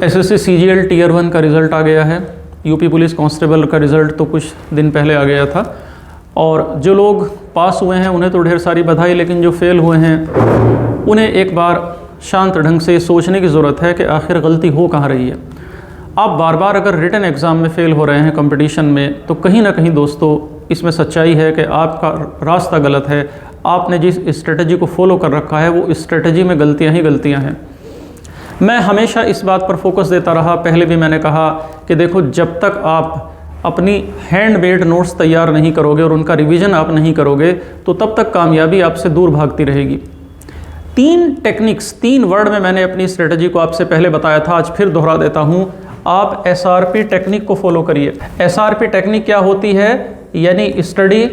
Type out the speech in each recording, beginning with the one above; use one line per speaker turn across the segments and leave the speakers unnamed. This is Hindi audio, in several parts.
एसएससी सीजीएल टीयर 1 का रिज़ल्ट आ गया है। यूपी पुलिस कांस्टेबल का रिज़ल्ट तो कुछ दिन पहले आ गया था, और जो लोग पास हुए हैं उन्हें तो ढेर सारी बधाई, लेकिन जो फेल हुए हैं उन्हें एक बार शांत ढंग से सोचने की ज़रूरत है कि आखिर गलती हो कहाँ रही है। आप बार बार अगर रिटन एग्ज़ाम में फ़ेल हो रहे हैं कंपटीशन में, तो कहीं ना कहीं दोस्तों इसमें सच्चाई है कि आपका रास्ता गलत है। आपने जिस स्ट्रेटजी को फॉलो कर रखा है वो स्ट्रेटजी में गलतियाँ ही गलतियाँ हैं। मैं हमेशा इस बात पर फोकस देता रहा, पहले भी मैंने कहा कि देखो, जब तक आप अपनी हैंडमेड नोट्स तैयार नहीं करोगे और उनका रिवीजन आप नहीं करोगे, तो तब तक कामयाबी आपसे दूर भागती रहेगी। 3 टेक्निक्स, 3 वर्ड में मैंने अपनी स्ट्रेटजी को आपसे पहले बताया था, आज फिर दोहरा देता हूँ। आप SRP टेक्निक को फॉलो करिए। SRP टेक्निक क्या होती है? यानी स्टडी,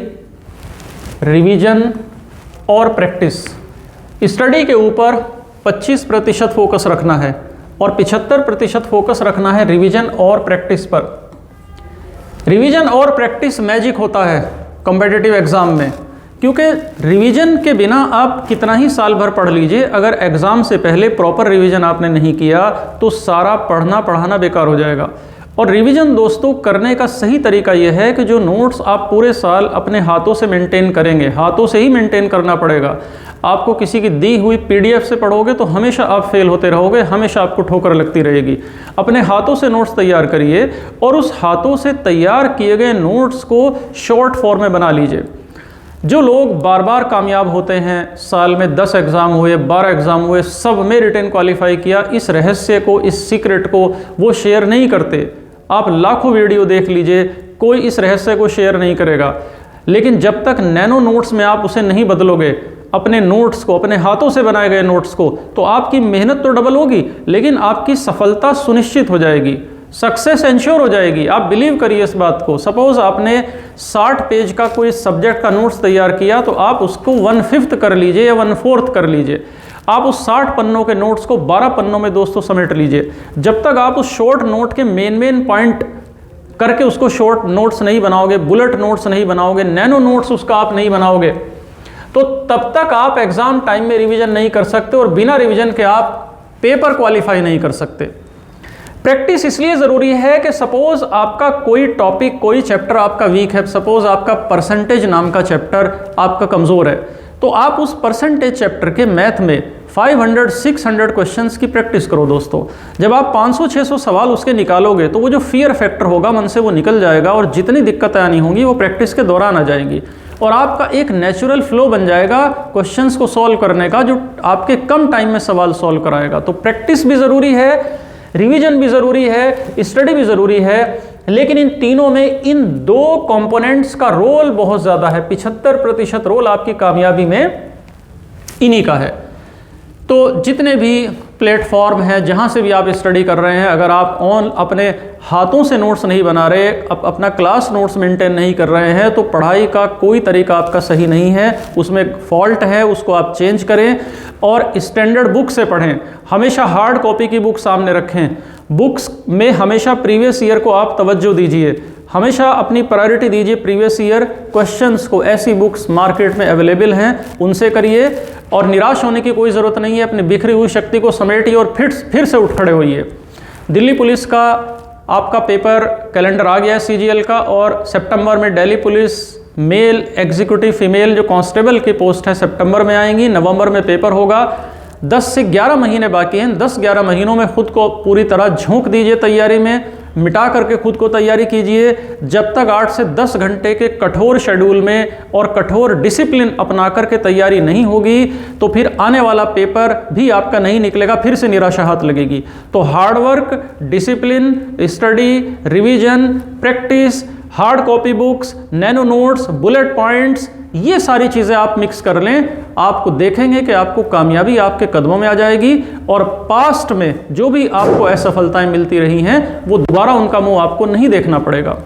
रिवीजन और प्रैक्टिस। स्टडी के ऊपर 25% फोकस रखना है और 75% फोकस रखना है रिवीजन और प्रैक्टिस पर। रिवीजन और प्रैक्टिस मैजिक होता है कॉम्पिटिटिव एग्ज़ाम में, क्योंकि रिवीजन के बिना आप कितना ही साल भर पढ़ लीजिए, अगर एग्ज़ाम से पहले प्रॉपर रिवीजन आपने नहीं किया तो सारा पढ़ना पढ़ाना बेकार हो जाएगा। और रिवीजन दोस्तों करने का सही तरीका यह है कि जो नोट्स आप पूरे साल अपने हाथों से मेंटेन करेंगे, हाथों से ही मेंटेन करना पड़ेगा। आपको किसी की दी हुई PDF से पढ़ोगे तो हमेशा आप फेल होते रहोगे, हमेशा आपको ठोकर लगती रहेगी। अपने हाथों से नोट्स तैयार करिए और उस हाथों से तैयार किए गए नोट्स को शॉर्ट फॉर्म में बना लीजिए। जो लोग बार बार कामयाब होते हैं, साल में 10 एग्ज़ाम हुए, 12 एग्ज़ाम हुए, सब में रिटेन क्वालिफाई किया, इस रहस्य को, इस सीक्रेट को वो शेयर नहीं करते। आप लाखों वीडियो देख लीजिए, कोई इस रहस्य को शेयर नहीं करेगा। लेकिन जब तक नैनो नोट्स में आप उसे नहीं बदलोगे, अपने नोट्स को, अपने हाथों से बनाए गए नोट्स को, तो आपकी मेहनत तो डबल होगी, लेकिन आपकी सफलता सुनिश्चित हो जाएगी, सक्सेस एंश्योर हो जाएगी। आप बिलीव करिए इस बात को। सपोज आपने 60 पेज का कोई सब्जेक्ट का नोट्स तैयार किया, तो आप उसको 1/5 कर लीजिए या 1/4 कर लीजिए। आप उस 60 पन्नों के नोट्स को 12 पन्नों में दोस्तों समेट लीजिए। जब तक आप उस शॉर्ट नोट के मेन पॉइंट करके उसको शॉर्ट नोट्स नहीं बनाओगे, बुलेट नोट्स नहीं बनाओगे, नैनो नोट्स उसका आप नहीं बनाओगे, तो तब तक आप एग्जाम टाइम में रिवीजन नहीं कर सकते, और बिना रिवीजन के आप पेपर क्वालिफाई नहीं कर सकते। प्रैक्टिस इसलिए ज़रूरी है कि सपोज आपका कोई टॉपिक, कोई चैप्टर आपका वीक है, सपोज आपका परसेंटेज नाम का चैप्टर आपका कमज़ोर है, तो आप उस परसेंटेज चैप्टर के मैथ में 500-600 क्वेश्चंस की प्रैक्टिस करो दोस्तों। जब आप 500-600 सवाल उसके निकालोगे तो वो जो फियर फैक्टर होगा मन से वो निकल जाएगा, और जितनी दिक्कतें आनी होंगी वो प्रैक्टिस के दौरान आ जाएंगी, और आपका एक नेचुरल फ्लो बन जाएगा क्वेश्चंस को सॉल्व करने का, जो आपके कम टाइम में सवाल सॉल्व कराएगा। तो प्रैक्टिस भी ज़रूरी है, रिवीजन भी ज़रूरी है, स्टडी भी ज़रूरी है, लेकिन इन तीनों में इन 2 कंपोनेंट्स का रोल बहुत ज़्यादा है। 75% रोल आपकी कामयाबी में इन्हीं का है। तो जितने भी प्लेटफॉर्म हैं, जहाँ से भी आप स्टडी कर रहे हैं, अगर आप अपने हाथों से नोट्स नहीं बना रहे, अपना क्लास नोट्स मेंटेन नहीं कर रहे हैं, तो पढ़ाई का कोई तरीका आपका सही नहीं है, उसमें फॉल्ट है, उसको आप चेंज करें और स्टैंडर्ड बुक से पढ़ें। हमेशा हार्ड कॉपी की बुक सामने रखें। बुक्स में हमेशा प्रीवियस ईयर को आप तवज्जो दीजिए, हमेशा अपनी प्रायोरिटी दीजिए प्रीवियस ईयर क्वेश्चंस को। ऐसी बुक्स मार्केट में अवेलेबल हैं, उनसे करिए, और निराश होने की कोई ज़रूरत नहीं है। अपनी बिखरी हुई शक्ति को समेटिए और फिर से उठ खड़े होइए। दिल्ली पुलिस का आपका पेपर कैलेंडर आ गया है CGL का, और सितंबर में Delhi police male executive female जो कांस्टेबल की पोस्ट है सितंबर में आएंगी, नवंबर में पेपर होगा। 10 से 11 महीने बाकी हैं। 10-11 महीनों में खुद को पूरी तरह झोंक दीजिए तैयारी में, मिटा करके खुद को तैयारी कीजिए। जब तक 8 से 10 घंटे के कठोर शेड्यूल में और कठोर डिसिप्लिन अपना करके तैयारी नहीं होगी, तो फिर आने वाला पेपर भी आपका नहीं निकलेगा, फिर से निराशा हाथ लगेगी। तो hard work, discipline, study, revision, practice, hard copy books, nano notes, bullet points, ये सारी चीज़ें आप मिक्स कर लें, आपको देखेंगे कि आपको कामयाबी आपके कदमों में आ जाएगी, और पास्ट में जो भी आपको असफलताएं मिलती रही हैं वो दोबारा उनका मुंह आपको नहीं देखना पड़ेगा।